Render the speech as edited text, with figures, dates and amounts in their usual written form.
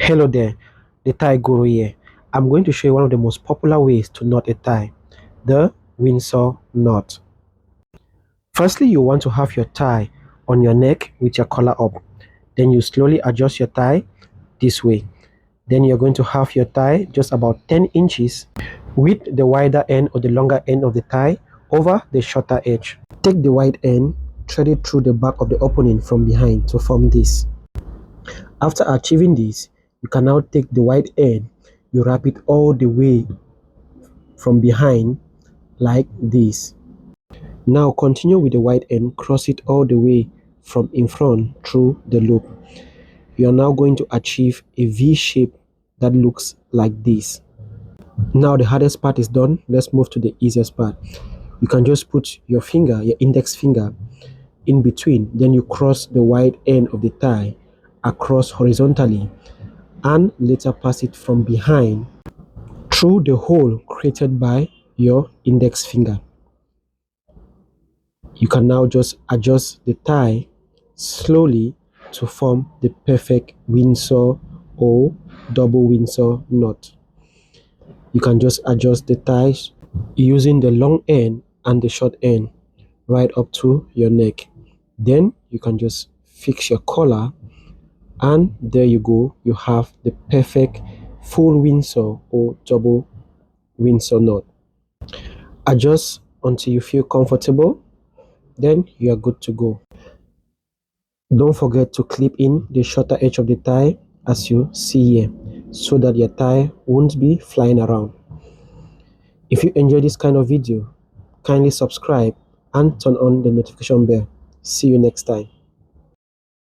Hello there, the tie guru here. I'm going to show you one of the most popular ways to knot a tie, the Windsor knot. Firstly, you want to have your tie on your neck with your collar up. Then you slowly adjust your tie this way. Then you're going to have your tie just about 10 inches with the wider end or the longer end of the tie over the shorter edge. Take the wide end, thread it through the back of the opening from behind to form this. After achieving this, you can now take the wide end, you wrap it all the way from behind like this. Now continue with the wide end, cross it all the way from in front through the loop. You are now going to achieve a V shape that looks like this. Now the hardest part is done. Let's move to the easiest part. You can just put your finger, your index finger, in between. Then you cross the wide end of the tie across horizontally and later pass it from behind through the hole created by your index finger. You can now just adjust the tie slowly to form the perfect Windsor or double Windsor knot. You can just adjust the ties using the long end and the short end right up to your neck. Then you can just fix your collar, and there you go. You have the perfect full Windsor or double Windsor knot. Adjust until you feel comfortable, then you are good to go. Don't forget to clip in the shorter edge of the tie as you see here, so that your tie won't be flying around. If you enjoy this kind of video, kindly subscribe and turn on the notification bell. See you next time.